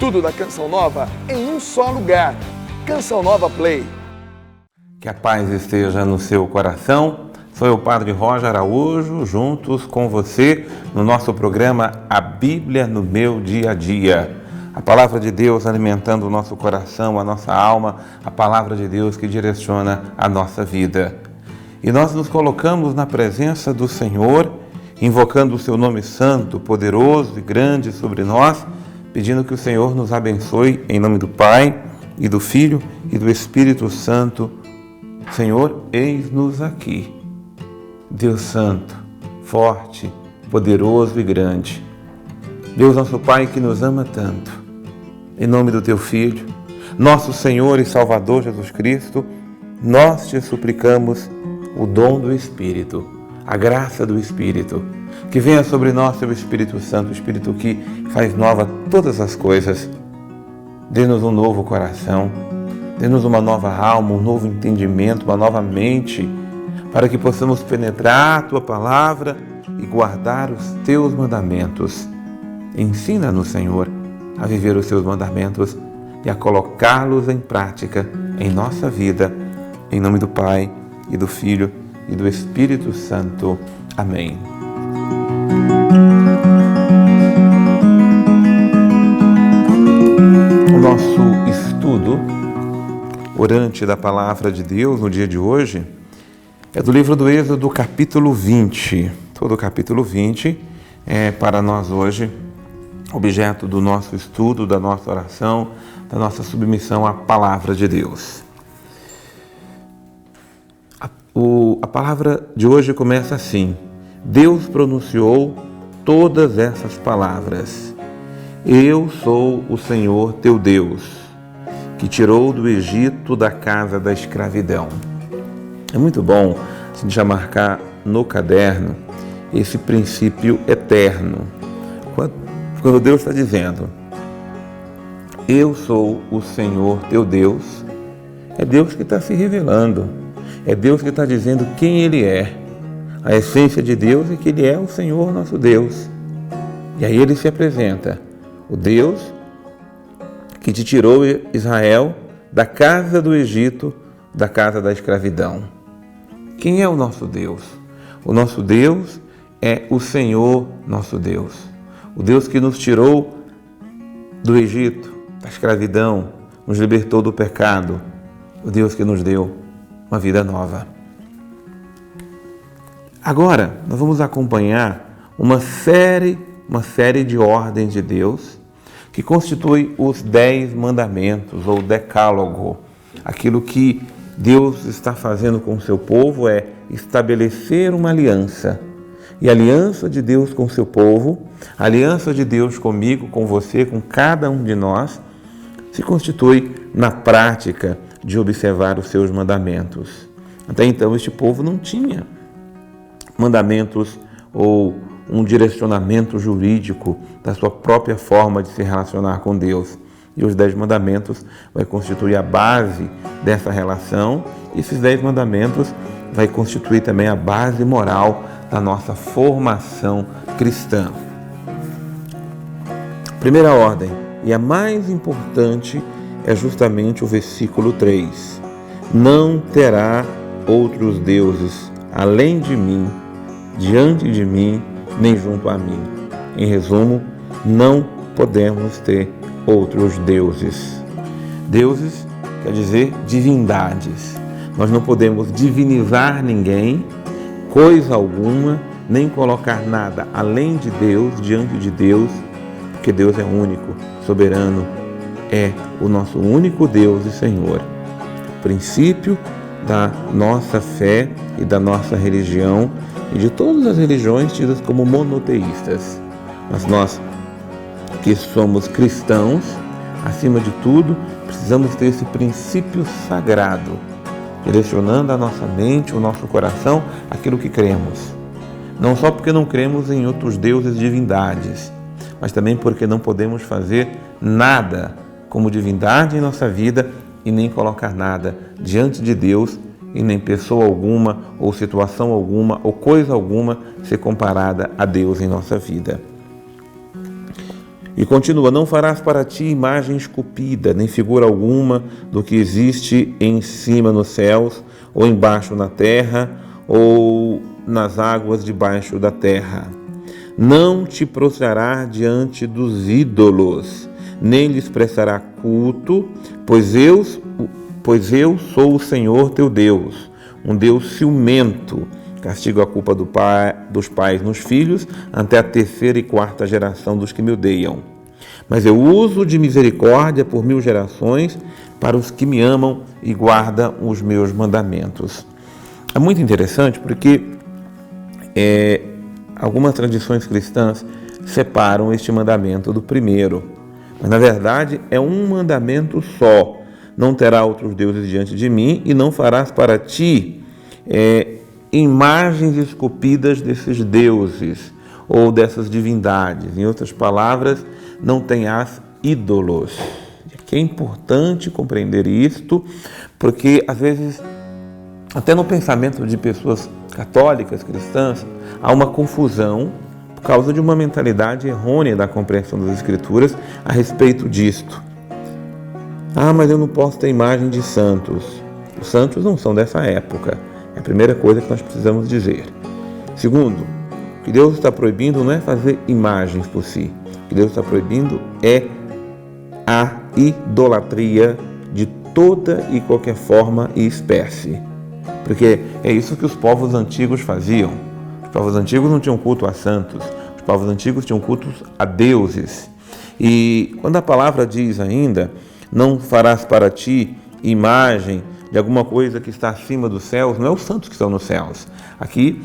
Tudo da Canção Nova em um só lugar. Canção Nova Play. Que a paz esteja no seu coração. Sou eu, Padre Roger Araújo, juntos com você no nosso programa A Bíblia no Meu Dia a Dia. A palavra de Deus alimentando o nosso coração, a nossa alma, a palavra de Deus que direciona a nossa vida. E nós nos colocamos na presença do Senhor, invocando o seu nome santo, poderoso e grande sobre nós, pedindo que o Senhor nos abençoe em nome do Pai e do Filho e do Espírito Santo. Senhor, eis-nos aqui. Deus Santo, forte, poderoso e grande. Deus nosso Pai que nos ama tanto. Em nome do Teu Filho, nosso Senhor e Salvador Jesus Cristo, nós te suplicamos o dom do Espírito, a graça do Espírito, que venha sobre nós, Teu Espírito Santo, o Espírito que faz nova todas as coisas. Dê-nos um novo coração, dê-nos uma nova alma, um novo entendimento, uma nova mente, para que possamos penetrar a Tua palavra e guardar os Teus mandamentos. Ensina-nos, Senhor, a viver os Teus mandamentos e a colocá-los em prática em nossa vida, em nome do Pai e do Filho e do Espírito Santo. Amém. O nosso estudo orante da Palavra de Deus no dia de hoje é do livro do Êxodo, capítulo 20. Todo o capítulo 20 é para nós hoje objeto do nosso estudo, da nossa oração, da nossa submissão à Palavra de Deus. A palavra de hoje começa assim: Deus pronunciou todas essas palavras. Eu sou o Senhor teu Deus, que tirou do Egito da casa da escravidão. É muito bom a gente já marcar no caderno esse princípio eterno. Quando Deus está dizendo, eu sou o Senhor teu Deus, é Deus que está se revelando, é Deus que está dizendo quem Ele é. A essência de Deus é que Ele é o Senhor nosso Deus. E aí Ele se apresenta, o Deus que te tirou, Israel, da casa do Egito, da casa da escravidão. Quem é o nosso Deus? O nosso Deus é o Senhor nosso Deus. O Deus que nos tirou do Egito, da escravidão, nos libertou do pecado. O Deus que nos deu uma vida nova. Agora, nós vamos acompanhar uma série de ordens de Deus que constitui os 10 mandamentos, ou decálogo. Aquilo que Deus está fazendo com o seu povo é estabelecer uma aliança. E a aliança de Deus com o seu povo, a aliança de Deus comigo, com você, com cada um de nós, se constitui na prática de observar os seus mandamentos. Até então, este povo não tinha mandamentos ou um direcionamento jurídico da sua própria forma de se relacionar com Deus. E os 10 mandamentos vai constituir a base dessa relação. E esses 10 mandamentos vai constituir também a base moral da nossa formação cristã. Primeira ordem, e a mais importante, é justamente o versículo 3. Não terá outros deuses além de mim, diante de mim, nem junto a mim. Em resumo, não podemos ter outros deuses. Deuses quer dizer divindades. Nós não podemos divinizar ninguém, coisa alguma, nem colocar nada além de Deus, diante de Deus, porque Deus é único, soberano, é o nosso único Deus e Senhor. O princípio da nossa fé e da nossa religião e de todas as religiões tidas como monoteístas. Mas nós que somos cristãos, acima de tudo, precisamos ter esse princípio sagrado, direcionando a nossa mente, o nosso coração, aquilo que cremos. Não só porque não cremos em outros deuses e divindades, mas também porque não podemos fazer nada como divindade em nossa vida e nem colocar nada diante de Deus e nem pessoa alguma, ou situação alguma, ou coisa alguma ser comparada a Deus em nossa vida. E continua: não farás para ti imagem esculpida, nem figura alguma do que existe em cima nos céus, ou embaixo na terra, ou nas águas debaixo da terra. Não te prostrarás diante dos ídolos, nem lhes prestará culto, pois eu sou o Senhor teu Deus, um Deus ciumento. Castigo a culpa dos pais nos filhos, até a 3ª e 4ª geração dos que me odeiam. Mas eu uso de misericórdia por 1000 gerações para os que me amam e guardam os meus mandamentos. É muito interessante porque algumas tradições cristãs separam este mandamento do primeiro. Mas, na verdade, é um mandamento só. Não terá outros deuses diante de mim e não farás para ti imagens esculpidas desses deuses ou dessas divindades. Em outras palavras, não tenhas ídolos. É importante compreender isto, porque às vezes, até no pensamento de pessoas católicas, cristãs, há uma confusão por causa de uma mentalidade errônea da compreensão das Escrituras a respeito disto. Mas eu não posso ter imagem de santos. Os santos não são dessa época. É a primeira coisa que nós precisamos dizer. Segundo, o que Deus está proibindo não é fazer imagens por si. O que Deus está proibindo é a idolatria de toda e qualquer forma e espécie. Porque é isso que os povos antigos faziam. Os povos antigos não tinham culto a santos. Os povos antigos tinham cultos a deuses. E quando a palavra diz ainda, não farás para ti imagem de alguma coisa que está acima dos céus, não é os santos que estão nos céus. Aqui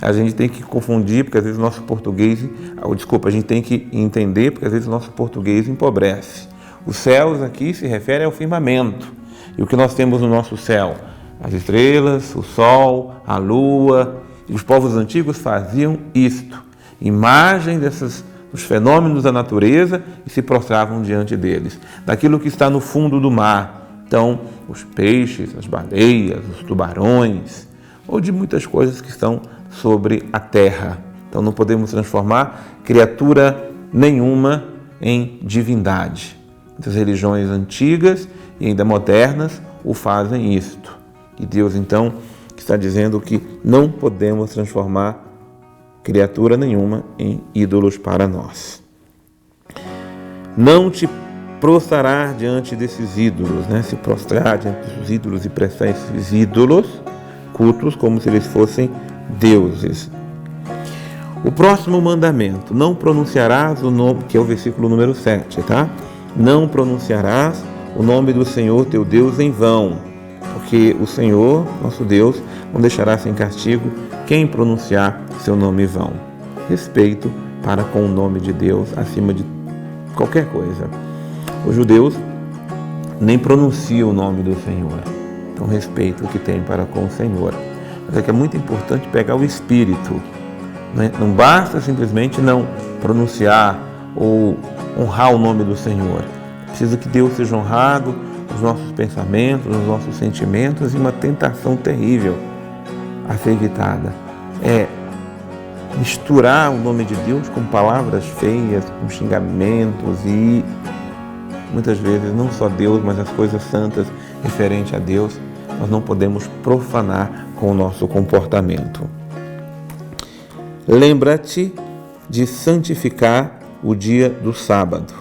a gente tem que confundir, porque às vezes o nosso português, a gente tem que entender, porque às vezes o nosso português empobrece. Os céus aqui se refere ao firmamento. E o que nós temos no nosso céu? As estrelas, o sol, a lua. E os povos antigos faziam isto. Imagem dos fenômenos da natureza e se prostravam diante deles. Daquilo que está no fundo do mar. Então, os peixes, as baleias, os tubarões, ou de muitas coisas que estão sobre a terra. Então, não podemos transformar criatura nenhuma em divindade. Muitas religiões antigas e ainda modernas o fazem isto. E Deus, então, está dizendo que não podemos transformar criatura nenhuma em ídolos para nós. Não te prostrar diante desses ídolos, se prostrar diante dos ídolos e prestar esses ídolos cultos como se eles fossem deuses. O próximo mandamento: não pronunciarás o nome, que é o versículo número 7, tá? Não pronunciarás o nome do Senhor teu Deus em vão, porque o Senhor, nosso Deus, não deixará sem castigo quem pronunciar seu nome em vão. Respeito para com o nome de Deus acima de qualquer coisa. Os judeus nem pronunciam o nome do Senhor. Então, respeito o que tem para com o Senhor. Mas é que é muito importante pegar o espírito. Não basta simplesmente não pronunciar ou honrar o nome do Senhor. Precisa que Deus seja honrado nos nossos pensamentos, nos nossos sentimentos, e uma tentação terrível a ser evitada é misturar o nome de Deus com palavras feias, com xingamentos e muitas vezes não só Deus, mas as coisas santas referentes a Deus, nós não podemos profanar com o nosso comportamento. Lembra-te de santificar o dia do sábado.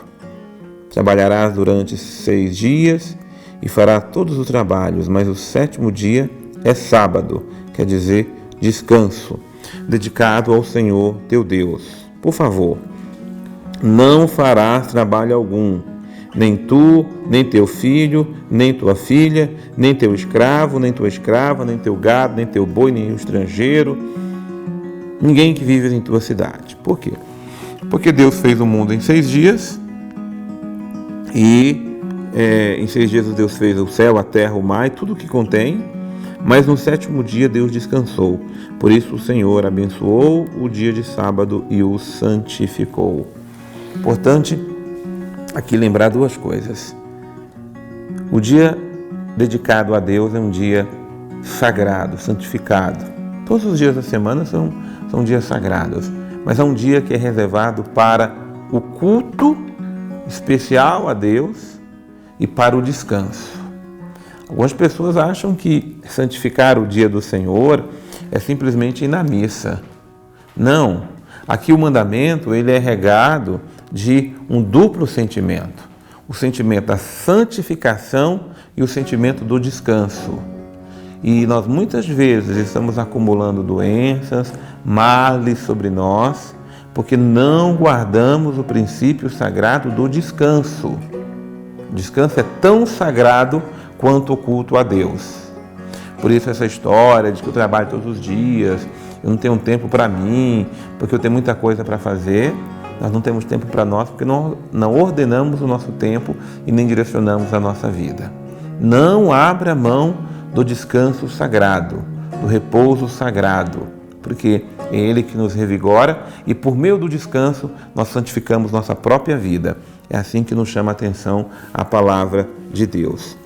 Trabalharás durante 6 dias e farás todos os trabalhos, mas o 7º dia é sábado, quer dizer, descanso, dedicado ao Senhor teu Deus. Por favor, não farás trabalho algum, nem tu, nem teu filho, nem tua filha, nem teu escravo, nem tua escrava, nem teu gado, nem teu boi, nem o estrangeiro, ninguém que vive em tua cidade. Por quê? Porque Deus fez o mundo em 6 dias e em 6 dias Deus fez o céu, a terra, o mar e tudo o que contém, mas no 7º dia Deus descansou. Por isso o Senhor abençoou o dia de sábado e o santificou. Importante aqui lembrar 2 coisas. O dia dedicado a Deus é um dia sagrado, santificado. Todos os dias da semana são dias sagrados, mas é um dia que é reservado para o culto especial a Deus e para o descanso. Algumas pessoas acham que santificar o dia do Senhor é simplesmente ir na missa. Não, aqui o mandamento ele é regado de um duplo sentimento. O sentimento da santificação e o sentimento do descanso. E nós muitas vezes estamos acumulando doenças, males sobre nós, porque não guardamos o princípio sagrado do descanso. O descanso é tão sagrado quanto o culto a Deus. Por isso essa história de que eu trabalho todos os dias, eu não tenho tempo para mim, porque eu tenho muita coisa para fazer, nós não temos tempo para nós, porque não ordenamos o nosso tempo e nem direcionamos a nossa vida. Não abra mão do descanso sagrado, do repouso sagrado, porque é Ele que nos revigora e por meio do descanso nós santificamos nossa própria vida. É assim que nos chama a atenção a palavra de Deus.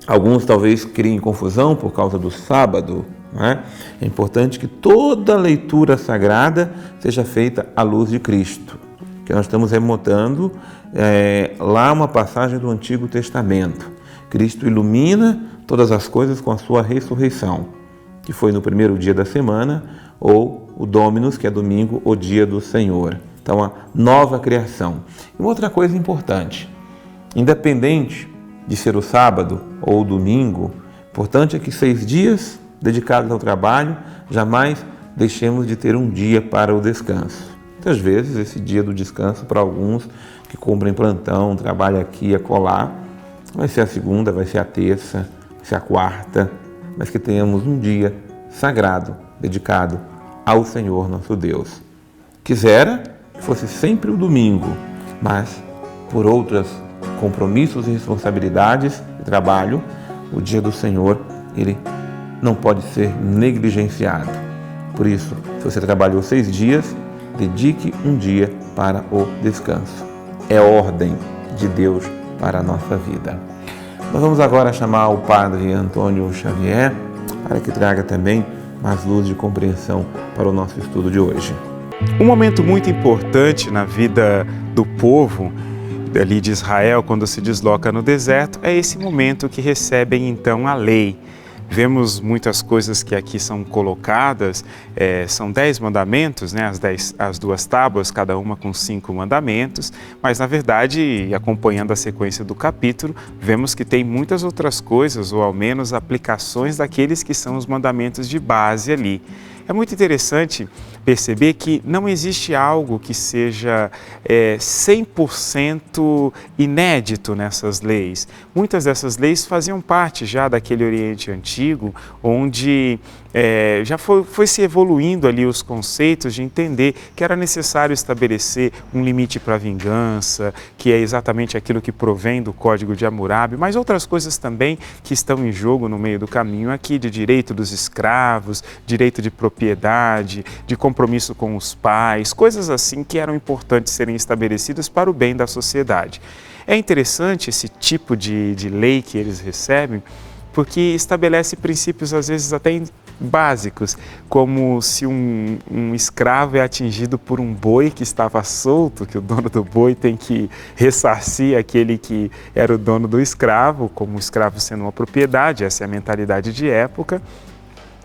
Alguns talvez criem confusão por causa do sábado, não é? É importante que toda leitura sagrada seja feita à luz de Cristo, que nós estamos remontando lá uma passagem do Antigo Testamento. Cristo ilumina todas as coisas com a sua ressurreição, que foi no primeiro dia da semana, ou o Dominus, que é domingo, o dia do Senhor. Então, a nova criação. E uma outra coisa importante, independente de ser o sábado ou o domingo, importante é que 6 dias dedicados ao trabalho, jamais deixemos de ter um dia para o descanso. Muitas vezes, esse dia do descanso, para alguns que cumprem plantão, trabalham aqui e acolá, vai ser a segunda, vai ser a terça, vai ser a quarta, mas que tenhamos um dia sagrado, dedicado ao Senhor nosso Deus. Quisera que fosse sempre o domingo, mas por outros compromissos e responsabilidades de trabalho, o dia do Senhor, ele não pode ser negligenciado. Por isso, se você trabalhou 6 dias, dedique um dia para o descanso. É ordem de Deus para a nossa vida. Nós vamos agora chamar o Padre Antônio Xavier para que traga também mais luz de compreensão para o nosso estudo de hoje. Um momento muito importante na vida do povo ali de Israel, quando se desloca no deserto, é esse momento que recebem então a lei. Vemos muitas coisas que aqui são colocadas, são 10 mandamentos, né? As 2 tábuas, cada uma com 5 mandamentos, mas na verdade, acompanhando a sequência do capítulo, vemos que tem muitas outras coisas, ou ao menos aplicações daqueles que são os mandamentos de base ali. É muito interessante perceber que não existe algo que seja 100% inédito nessas leis. Muitas dessas leis faziam parte já daquele Oriente Antigo, onde já foi se evoluindo ali os conceitos de entender que era necessário estabelecer um limite para a vingança, que é exatamente aquilo que provém do Código de Hammurabi, mas outras coisas também que estão em jogo no meio do caminho aqui, de direito dos escravos, direito de propriedade, de compromisso com os pais, coisas assim que eram importantes serem estabelecidas para o bem da sociedade. É interessante esse tipo de lei que eles recebem, porque estabelece princípios às vezes até básicos, como se um escravo é atingido por um boi que estava solto, que o dono do boi tem que ressarcir aquele que era o dono do escravo, como o escravo sendo uma propriedade, essa é a mentalidade de época,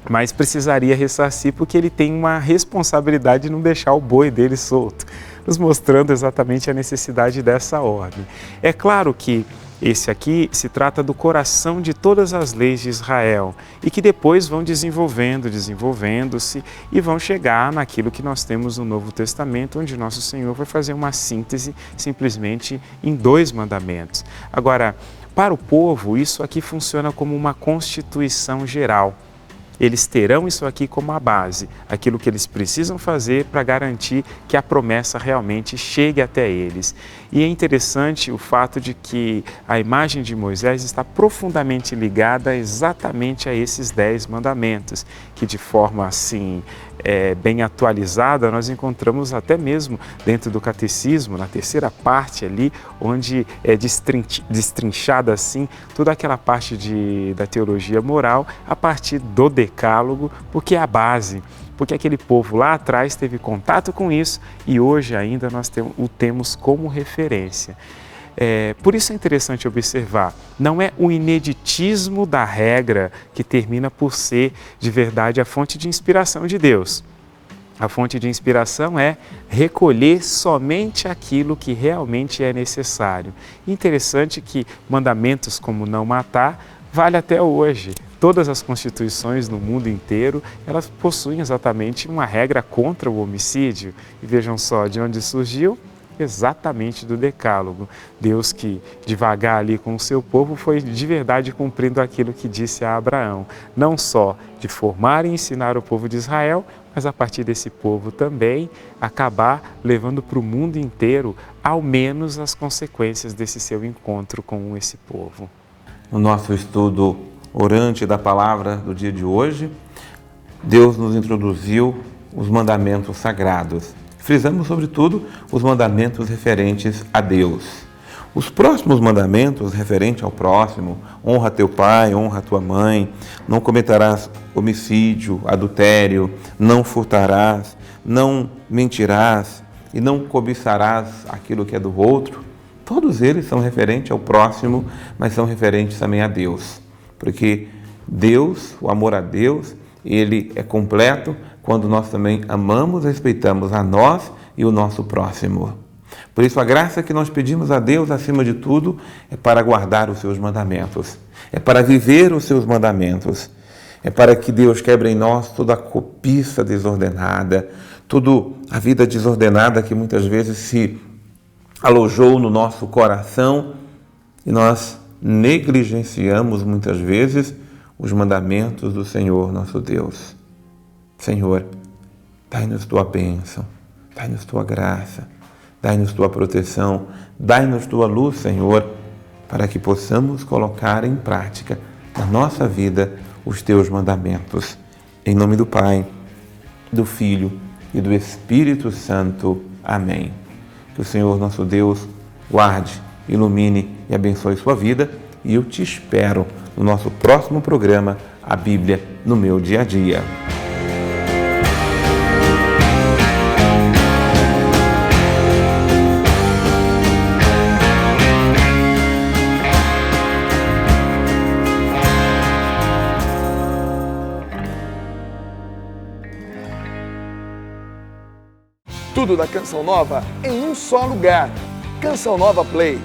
mas precisaria ressarcir porque ele tem uma responsabilidade de não deixar o boi dele solto, nos mostrando exatamente a necessidade dessa ordem. É claro que esse aqui se trata do coração de todas as leis de Israel e que depois vão desenvolvendo-se e vão chegar naquilo que nós temos no Novo Testamento, onde nosso Senhor vai fazer uma síntese simplesmente em 2 mandamentos. Agora, para o povo, isso aqui funciona como uma constituição geral. Eles terão isso aqui como a base, aquilo que eles precisam fazer para garantir que a promessa realmente chegue até eles. E é interessante o fato de que a imagem de Moisés está profundamente ligada exatamente a esses 10 mandamentos, que de forma assim bem atualizada, nós encontramos até mesmo dentro do catecismo, na terceira parte ali, onde é destrinchada assim toda aquela parte da teologia moral a partir do decálogo, porque é a base. Porque aquele povo lá atrás teve contato com isso e hoje ainda nós o temos como referência. Por isso é interessante observar, não é o ineditismo da regra que termina por ser de verdade a fonte de inspiração de Deus. A fonte de inspiração é recolher somente aquilo que realmente é necessário. Interessante que mandamentos como não matar vale até hoje. Todas as constituições no mundo inteiro, elas possuem exatamente uma regra contra o homicídio. E vejam só de onde surgiu. Exatamente do decálogo. Deus que devagar ali com o seu povo foi de verdade cumprindo aquilo que disse a Abraão, não só de formar e ensinar o povo de Israel, mas a partir desse povo também acabar levando para o mundo inteiro ao menos as consequências desse seu encontro com esse povo. No nosso estudo orante da palavra do dia de hoje, Deus nos introduziu os mandamentos sagrados. Frisamos, sobretudo, os mandamentos referentes a Deus. Os próximos mandamentos referentes ao próximo, honra teu pai, honra tua mãe, não cometerás homicídio, adultério, não furtarás, não mentirás e não cobiçarás aquilo que é do outro, todos eles são referentes ao próximo, mas são referentes também a Deus. Porque Deus, o amor a Deus, ele é completo quando nós também amamos e respeitamos a nós e o nosso próximo. Por isso, a graça que nós pedimos a Deus, acima de tudo, é para guardar os seus mandamentos, é para viver os seus mandamentos, é para que Deus quebre em nós toda a cobiça desordenada, toda a vida desordenada que muitas vezes se alojou no nosso coração e nós negligenciamos muitas vezes os mandamentos do Senhor nosso Deus. Senhor, dai-nos tua bênção, dai-nos tua graça, dai-nos tua proteção, dai-nos tua luz, Senhor, para que possamos colocar em prática na nossa vida os teus mandamentos. Em nome do Pai, do Filho e do Espírito Santo. Amém. Que o Senhor nosso Deus guarde, ilumine e abençoe sua vida e eu te espero no nosso próximo programa, A Bíblia no Meu Dia a Dia. Tudo da Canção Nova em um só lugar. Canção Nova Play.